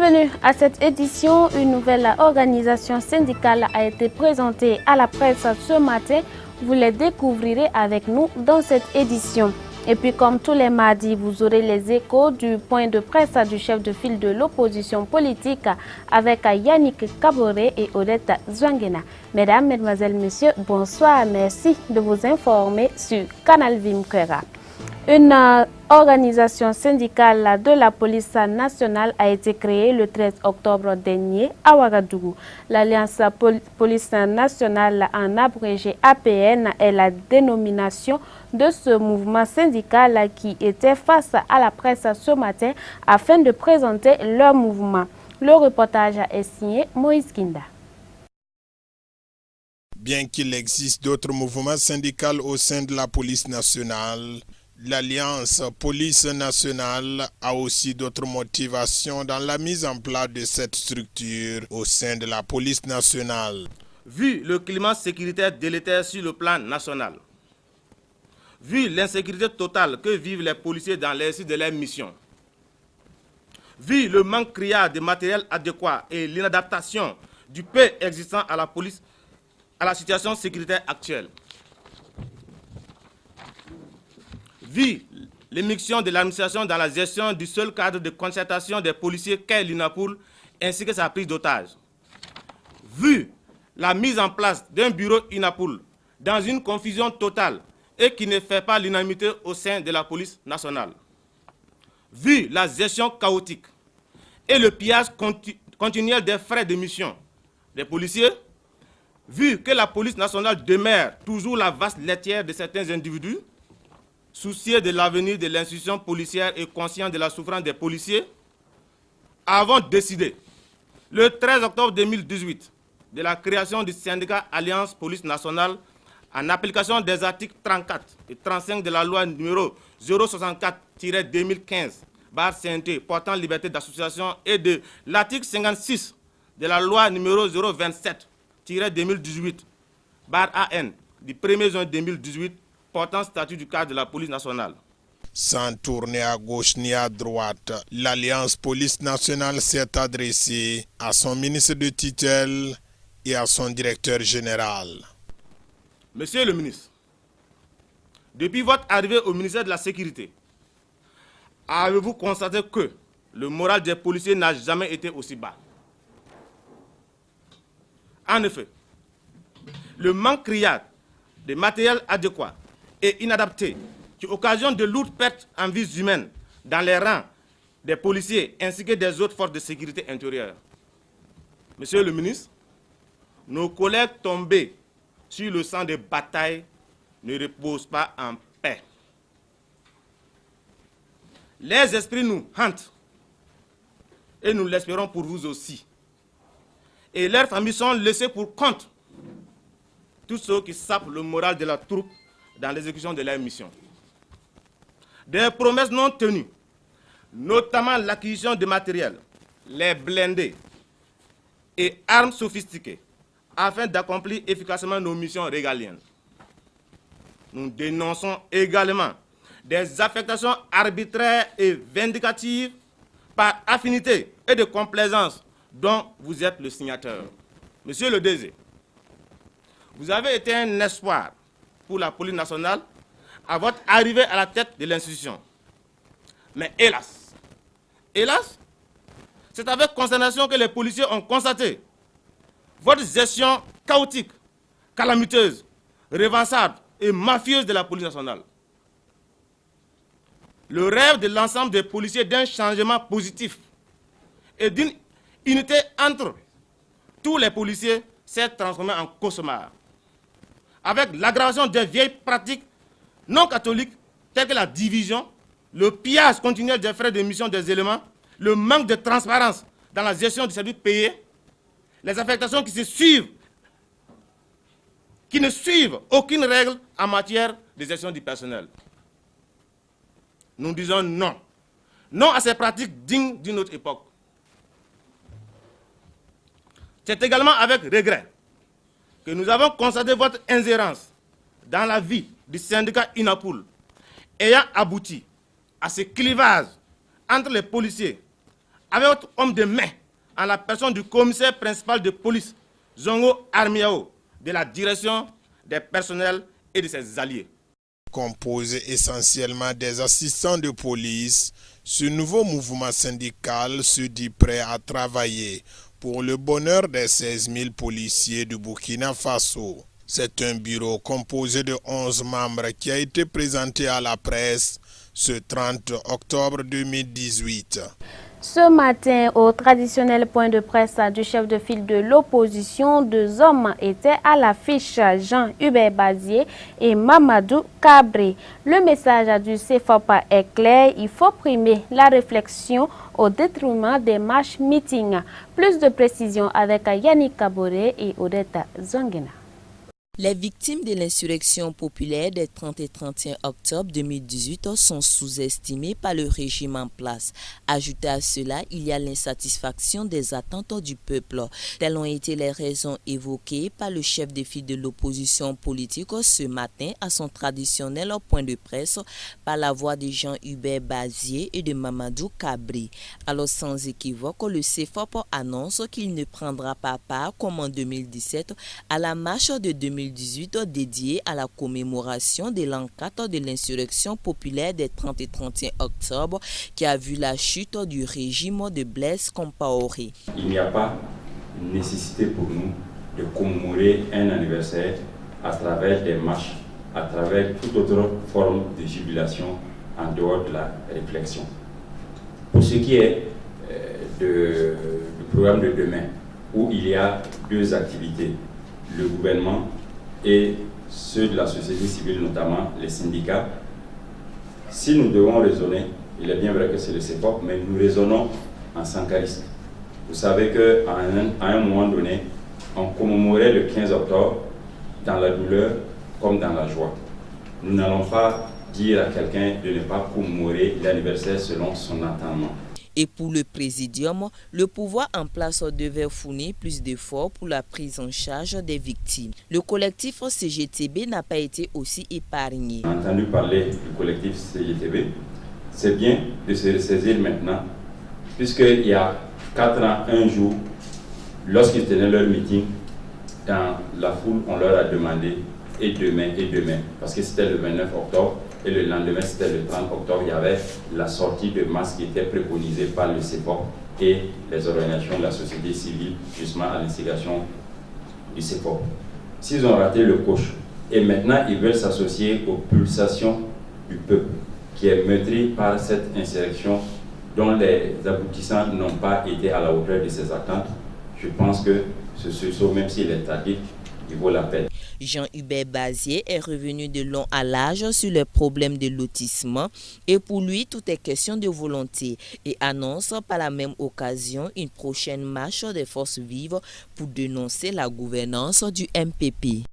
Bienvenue à cette édition. Une nouvelle organisation syndicale a été présentée à la presse ce matin. Vous les découvrirez avec nous dans cette édition. Et puis comme tous les mardis, vous aurez les échos du point de presse du chef de file de l'opposition politique avec Yannick Kaboré et Odette Zouangena. Mesdames, Mesdemoiselles, Messieurs, bonsoir. Merci de vous informer sur Canal Vimkera. Une organisation syndicale de la police nationale a été créée le 13 octobre dernier à Ouagadougou. L'Alliance Police Nationale, en abrégé APN, est la dénomination de ce mouvement syndical qui était face à la presse ce matin afin de présenter leur mouvement. Le reportage est signé Moïse Kinda. Bien qu'il existe d'autres mouvements syndicaux au sein de la police nationale, l'Alliance Police Nationale a aussi d'autres motivations dans la mise en place de cette structure au sein de la police nationale. Vu le climat sécuritaire délétère sur le plan national, vu l'insécurité totale que vivent les policiers dans l'exercice de leurs missions, vu le manque criard de matériel adéquat et l'inadaptation du peu existant à la police à la situation sécuritaire actuelle, vu l'émission de l'administration dans la gestion du seul cadre de concertation des policiers qu'est l'INAPOL ainsi que sa prise d'otage, vu la mise en place d'un bureau INAPOL dans une confusion totale et qui ne fait pas l'unanimité au sein de la police nationale, vu la gestion chaotique et le pillage continuel des frais de mission des policiers, vu que la police nationale demeure toujours la vaste laitière de certains individus, soucieux de l'avenir de l'institution policière et conscient de la souffrance des policiers, avons décidé, le 13 octobre 2018, de la création du syndicat Alliance Police Nationale en application des articles 34 et 35 de la loi numéro 064-2015/CNT portant liberté d'association et de l'article 56 de la loi numéro 027-2018/AN du 1er juin 2018 portant statut du cadre de la police nationale. Sans tourner à gauche ni à droite, l'Alliance Police Nationale s'est adressée à son ministre de tutelle et à son directeur général. Monsieur le ministre, depuis votre arrivée au ministère de la Sécurité, avez-vous constaté que le moral des policiers n'a jamais été aussi bas? En effet, le manque criard de matériel adéquat et inadapté qui occasionne de lourdes pertes en vies humaines dans les rangs des policiers ainsi que des autres forces de sécurité intérieure. Monsieur le ministre, nos collègues tombés sur le champ de bataille ne reposent pas en paix. Les esprits nous hantent et nous l'espérons pour vous aussi. Et leurs familles sont laissées pour compte. Tous ceux qui sapent le moral de la troupe dans l'exécution de leur mission. Des promesses non tenues, notamment l'acquisition de matériel, les blindés et armes sophistiquées, afin d'accomplir efficacement nos missions régaliennes. Nous dénonçons également des affectations arbitraires et vindicatives par affinité et de complaisance dont vous êtes le signateur. Monsieur le DG, vous avez été un espoir pour la police nationale à votre arrivée à la tête de l'institution. Mais hélas, c'est avec consternation que les policiers ont constaté votre gestion chaotique, calamiteuse, revanchable et mafieuse de la police nationale. Le rêve de l'ensemble des policiers d'un changement positif et d'une unité entre tous les policiers s'est transformé en cauchemar, avec l'aggravation des vieilles pratiques non catholiques telles que la division, le pillage continuel des frais de mission des éléments, le manque de transparence dans la gestion du service payé, les affectations qui ne suivent aucune règle en matière de gestion du personnel. Nous disons non. Non à ces pratiques dignes d'une autre époque. C'est également avec regret que nous avons constaté votre ingérence dans la vie du syndicat INAPOL, ayant abouti à ce clivage entre les policiers avec votre homme de main, en la personne du commissaire principal de police, Zongo Armiao, de la direction des personnels et de ses alliés. Composé essentiellement des assistants de police, ce nouveau mouvement syndical se dit prêt à travailler pour le bonheur des 16 000 policiers du Burkina Faso. C'est un bureau composé de 11 membres qui a été présenté à la presse ce 30 octobre 2018. Ce matin, au traditionnel point de presse du chef de file de l'opposition, 2 hommes étaient à l'affiche, Jean-Hubert Bazier et Mamadou Cabré. Le message du CFOP est clair, il faut primer la réflexion au détriment des marches meetings. Plus de précisions avec Yannick Kaboré et Odette Zongena. Les victimes de l'insurrection populaire des 30 et 31 octobre 2018 sont sous-estimées par le régime en place. Ajouté à cela, il y a l'insatisfaction des attentes du peuple. Telles ont été les raisons évoquées par le chef de file de l'opposition politique ce matin à son traditionnel point de presse par la voix de Jean-Hubert Bazier et de Mamadou Cabré. Alors sans équivoque, le CFOP annonce qu'il ne prendra pas part, comme en 2017, à la marche de 2018 dédiée à la commémoration de l'an 4 de l'insurrection populaire des 30 et 31 octobre qui a vu la chute du régime de Blaise Compaoré. Il n'y a pas nécessité pour nous de commémorer un anniversaire à travers des marches, à travers toute autre forme de jubilation en dehors de la réflexion. Pour ce qui est du programme de demain, où il y a 2 activités, le gouvernement et ceux de la société civile, notamment les syndicats. Si nous devons raisonner, il est bien vrai que c'est le CFOP, mais nous raisonnons en sankariste. Vous savez qu'à un moment donné, on commémorait le 15 octobre dans la douleur comme dans la joie. Nous n'allons pas dire à quelqu'un de ne pas commémorer l'anniversaire selon son entendement. Et pour le présidium, le pouvoir en place devait fournir plus d'efforts pour la prise en charge des victimes. Le collectif CGTB n'a pas été aussi épargné. On a entendu parler du collectif CGTB. C'est bien de se ressaisir maintenant, puisqu'il y a 4 ans, un jour, lorsqu'ils tenaient leur meeting, dans la foule, on leur a demandé et demain, parce que c'était le 29 octobre. Et le lendemain, c'était le 30 octobre, il y avait la sortie de masse qui était préconisée par le CFOP et les organisations de la société civile, justement à l'instigation du CFOP. S'ils ont raté le coche, et maintenant ils veulent s'associer aux pulsations du peuple, qui est meurtri par cette insurrection dont les aboutissants n'ont pas été à la hauteur de ses attentes, je pense que ce sursaut, même s'il est tardif, il vaut la peine. Jean-Hubert Bazier est revenu de long à large sur les problèmes de lotissement et pour lui, tout est question de volonté et annonce par la même occasion une prochaine marche des forces vives pour dénoncer la gouvernance du MPP.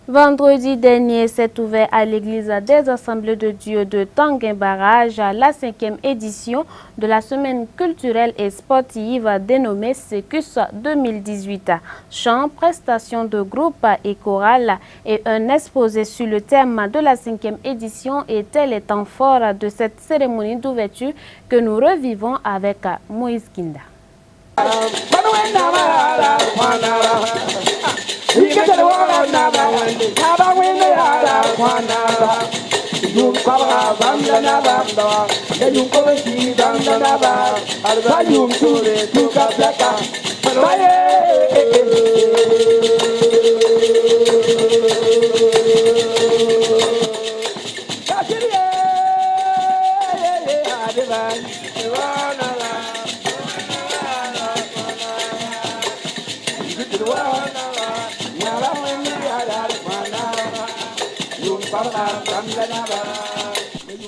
Vendredi dernier s'est ouvert à l'église des Assemblées de Dieu de Tanguin-Barrage la 5e édition de la semaine culturelle et sportive dénommée Secus 2018. Chants, prestations de groupe et chorales et un exposé sur le thème de la 5e édition étaient les temps forts de cette cérémonie d'ouverture que nous revivons avec Moïse Kinda.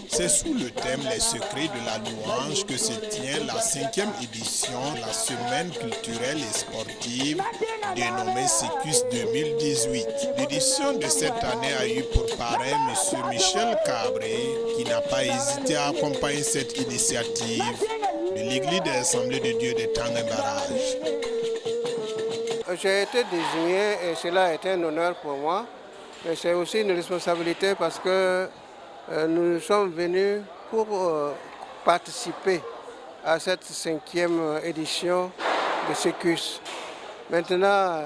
C'est sous le thème Les secrets de la louange que se tient la 5e édition de la semaine culturelle et sportive dénommée Secus 2018. L'édition de cette année a eu pour parrain M. Michel Cabré qui n'a pas hésité à accompagner cette initiative de l'Église des Assemblées de Dieu de Tanguin-Barrage. J'ai été désigné et cela a été un honneur pour moi, mais c'est aussi une responsabilité parce que nous sommes venus pour participer à cette 5e édition de Secus. Maintenant,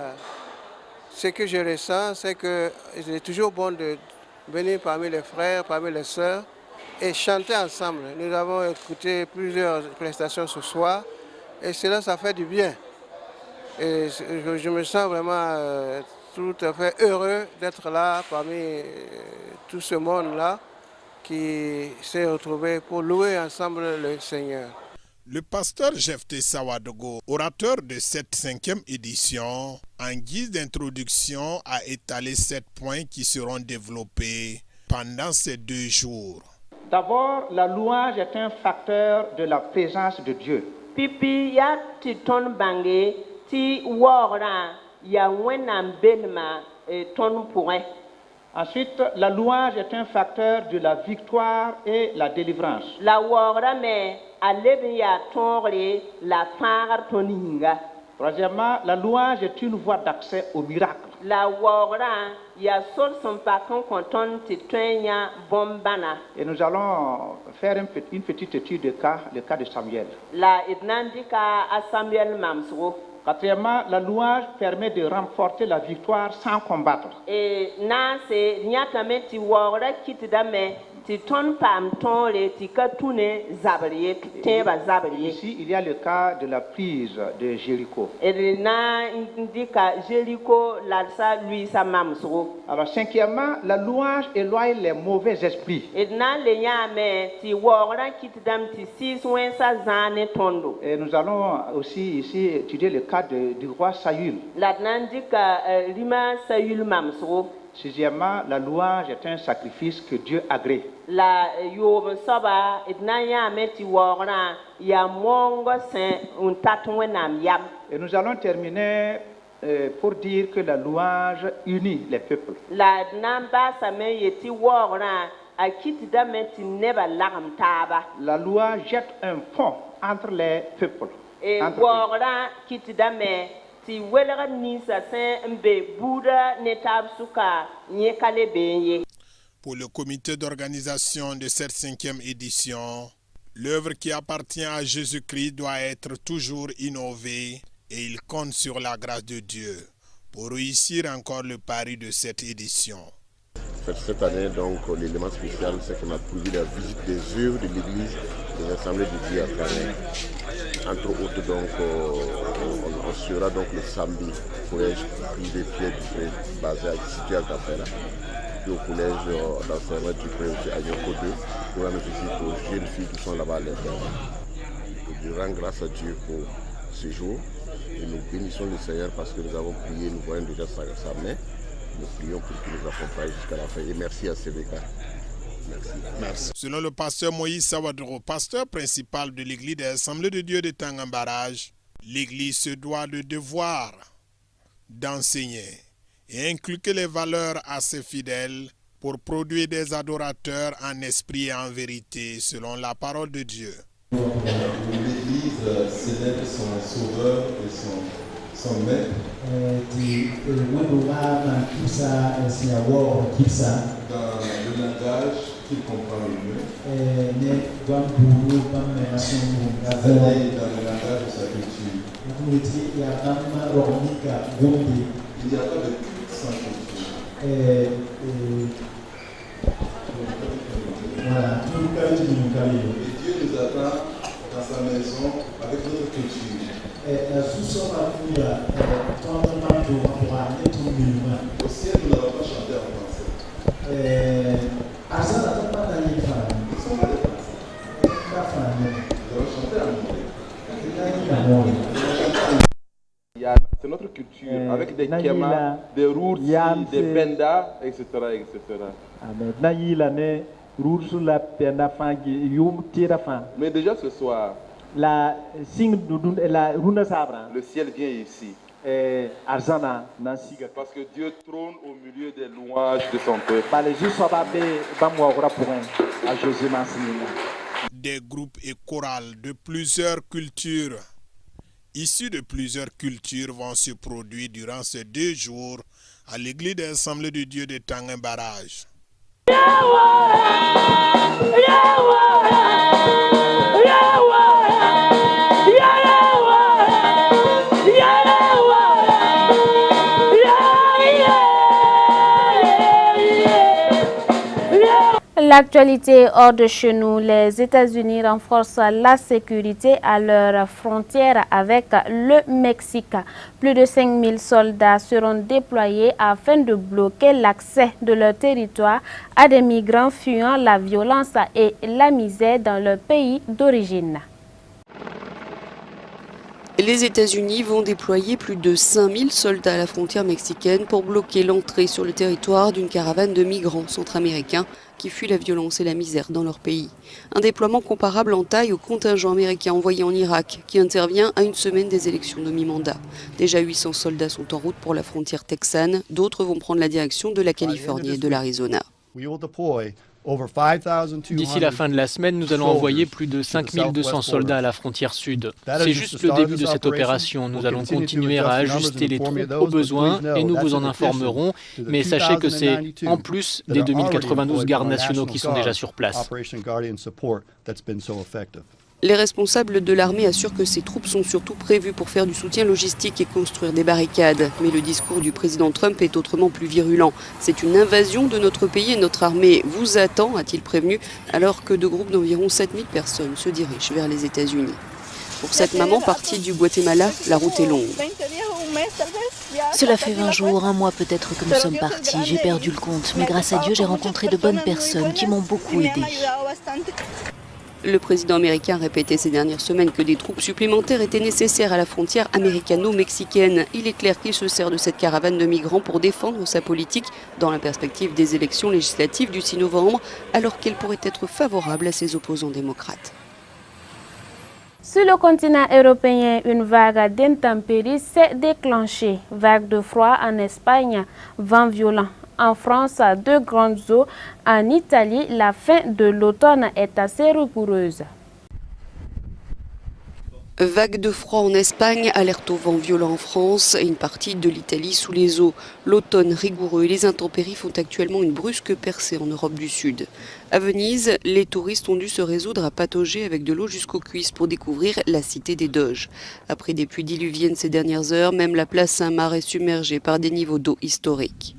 ce que je ressens, c'est que c'est toujours bon de venir parmi les frères, parmi les sœurs et chanter ensemble. Nous avons écouté plusieurs prestations ce soir et cela, ça fait du bien. Et je me sens vraiment tout à fait heureux d'être là parmi tout ce monde-là qui s'est retrouvé pour louer ensemble le Seigneur. Le pasteur Jephté Sawadogo, orateur de cette 5e édition, en guise d'introduction, a étalé 7 points qui seront développés pendant ces 2 jours. D'abord, la louange est un facteur de la présence de Dieu. Pipi ya ti ton bange ti wora ya wenam belma ton pourrait. Ensuite, la louange est un facteur de la victoire et la délivrance. La wora me alebia tonre la far toninga. Troisièmement, la louange est une voie d'accès au miracle. La wora ya sol son pakon konton ti twenya bombana. Et nous allons faire une petite étude de cas, le cas de Samuel. La idnandika a Samuel mamsro. Quatrièmement, la louange permet de remporter la victoire sans combattre. Et na se nyatame ti wora kitidame ti ton pam tonre ti katune zabriye teba zabriye. Ici, il y a le cas de la prise de Jéricho. Et na indika Jéricho la sa lui sa mamsro. Alors, cinquièmement, la louange éloigne les mauvais esprits. Et na le nyame ti wora kitidam ti siswen sa zane tondo. Et nous allons aussi ici étudier le cas du roi Saül. La nandika rima Saül mamsro. Sixièmement, la louange est un sacrifice que Dieu agrée. La yob soba idnanya meti wora ya mongo sen un tatwenam yam. Et nous allons terminer pour dire que la louange unit les peuples. La namba same yeti wora akiti dameti neba lagam taba. La louange jette un pont entre les peuples. Et wora kiti dame ti welga nisa sen mbe buda netab suka nyekale benye. Pour le comité d'organisation de cette 5e édition, l'œuvre qui appartient à Jésus-Christ doit être toujours innovée et il compte sur la grâce de Dieu pour réussir encore le pari de cette édition. Cette année, donc, l'élément spécial, c'est qu'on a prévu la visite des œuvres de l'Église, des assemblées de Dieu à Canet. Entre autres, donc, on sera donc le samedi au collège privé Pierre Dupré, situé à Gafera. Puis au collège d'enseignement Dupré aussi à Yoko 2, pour rendre visite aux jeunes filles qui sont là-bas à l'intérieur. Je rends grâce à Dieu pour ce jour et nous bénissons le Seigneur parce que nous avons prié, nous voyons déjà sa main. Nous prions pour qu'il nous accompagne jusqu'à la fin. Et merci à CBK. Merci. Selon le pasteur Moïse Sawadro, pasteur principal de l'église des Assemblées de Dieu de Tangambarage, l'église se doit de devoir d'enseigner et inculquer les valeurs à ses fidèles pour produire des adorateurs en esprit et en vérité, selon la parole de Dieu. L'église célèbre son sauveur et son maître. Dans le langage qu'il comprend le mieux. Dans le langage de sa culture. Il n'y a pas de culte sans culture. Et Dieu nous attend dans sa maison avec notre culture. Au ciel, nous n'allons pas chanter en français. Nous sommes allés français. Nous allons chanter en anglais. C'est notre culture, avec des kémas, des routes, des bendas, etc. Mais déjà ce soir, le ciel vient ici. Parce que Dieu trône au milieu des louanges de son peuple. Des groupes et chorales de plusieurs cultures, issus de plusieurs cultures, vont se produire durant ces 2 jours à l'église des Assemblées de Dieu de Tangambarage. Yeah, L'actualité hors de chez nous, les États-Unis renforcent la sécurité à leur frontière avec le Mexique. Plus de 5000 soldats seront déployés afin de bloquer l'accès de leur territoire à des migrants fuyant la violence et la misère dans leur pays d'origine. Les États-Unis vont déployer plus de 5000 soldats à la frontière mexicaine pour bloquer l'entrée sur le territoire d'une caravane de migrants centra-américains qui fuient la violence et la misère dans leur pays. Un déploiement comparable en taille au contingent américain envoyé en Irak, qui intervient à une semaine des élections de mi-mandat. Déjà 800 soldats sont en route pour la frontière texane, d'autres vont prendre la direction de la Californie et de l'Arizona. D'ici la fin de la semaine, nous allons envoyer plus de 5200 soldats à la frontière sud. C'est juste le début de cette opération. Nous allons continuer à ajuster les troupes aux besoins et nous vous en informerons. Mais sachez que c'est en plus des 2092 gardes nationaux qui sont déjà sur place. Les responsables de l'armée assurent que ces troupes sont surtout prévues pour faire du soutien logistique et construire des barricades. Mais le discours du président Trump est autrement plus virulent. C'est une invasion de notre pays et notre armée vous attend, a-t-il prévenu, alors que deux groupes d'environ 7000 personnes se dirigent vers les États-Unis. Pour cette maman partie du Guatemala, la route est longue. Cela fait 20 jours, un mois peut-être que nous sommes partis. J'ai perdu le compte, mais grâce à Dieu, j'ai rencontré de bonnes personnes qui m'ont beaucoup aidé. Le président américain a répété ces dernières semaines que des troupes supplémentaires étaient nécessaires à la frontière américano-mexicaine. Il est clair qu'il se sert de cette caravane de migrants pour défendre sa politique dans la perspective des élections législatives du 6 novembre, alors qu'elle pourrait être favorable à ses opposants démocrates. Sur le continent européen, une vague d'intempéries s'est déclenchée. Vague de froid en Espagne, vent violent. En France, deux grandes eaux. En Italie, la fin de l'automne est assez rigoureuse. Vague de froid en Espagne, alerte au vent violent en France et une partie de l'Italie sous les eaux. L'automne rigoureux et les intempéries font actuellement une brusque percée en Europe du Sud. À Venise, les touristes ont dû se résoudre à patauger avec de l'eau jusqu'aux cuisses pour découvrir la cité des Doges. Après des pluies diluviennes ces dernières heures, même la place Saint-Marc est submergée par des niveaux d'eau historiques.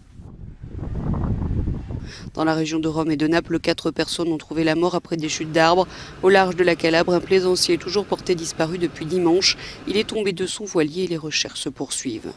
Dans la région de Rome et de Naples, 4 personnes ont trouvé la mort après des chutes d'arbres. Au large de la Calabre, un plaisancier est toujours porté disparu depuis dimanche. Il est tombé de son voilier et les recherches se poursuivent.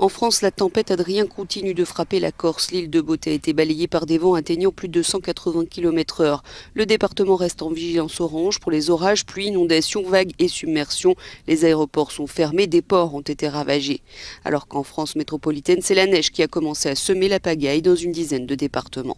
En France, la tempête Adrien continue de frapper la Corse. L'île de Beauté a été balayée par des vents atteignant plus de 180 km/h. Le département reste en vigilance orange pour les orages, pluies, inondations, vagues et submersions. Les aéroports sont fermés, des ports ont été ravagés. Alors qu'en France métropolitaine, c'est la neige qui a commencé à semer la pagaille dans une dizaine de départements.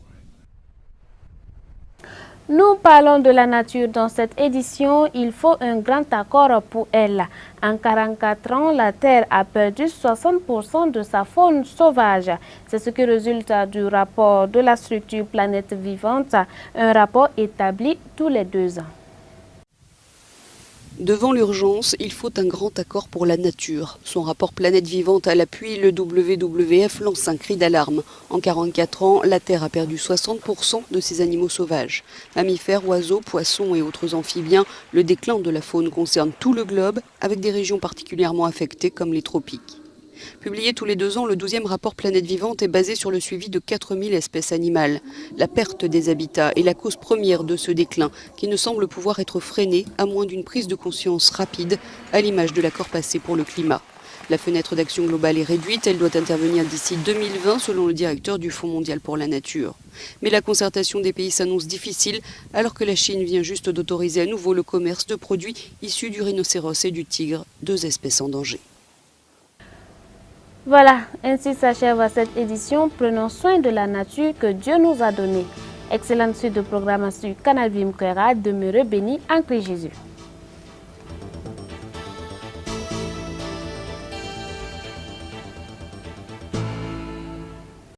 Nous parlons de la nature dans cette édition. Il faut un grand accord pour elle. En 44 ans, la Terre a perdu 60% de sa faune sauvage. C'est ce qui résulte du rapport de la structure Planète Vivante, un rapport établi tous les 2 ans. Devant l'urgence, il faut un grand accord pour la nature. Son rapport Planète Vivante à l'appui, le WWF lance un cri d'alarme. En 44 ans, la Terre a perdu 60% de ses animaux sauvages. Mammifères, oiseaux, poissons et autres amphibiens, le déclin de la faune concerne tout le globe, avec des régions particulièrement affectées comme les tropiques. Publié tous les 2 ans, le 12e rapport Planète Vivante est basé sur le suivi de 4000 espèces animales. La perte des habitats est la cause première de ce déclin, qui ne semble pouvoir être freiné à moins d'une prise de conscience rapide, à l'image de l'accord passé pour le climat. La fenêtre d'action globale est réduite, elle doit intervenir d'ici 2020 selon le directeur du Fonds mondial pour la nature. Mais la concertation des pays s'annonce difficile alors que la Chine vient juste d'autoriser à nouveau le commerce de produits issus du rhinocéros et du tigre, 2 espèces en danger. Voilà, ainsi s'achève cette édition. Prenons soin de la nature que Dieu nous a donnée. Excellente suite de programmes sur Canal Vim Kwera. Demeurez bénis en Christ Jésus.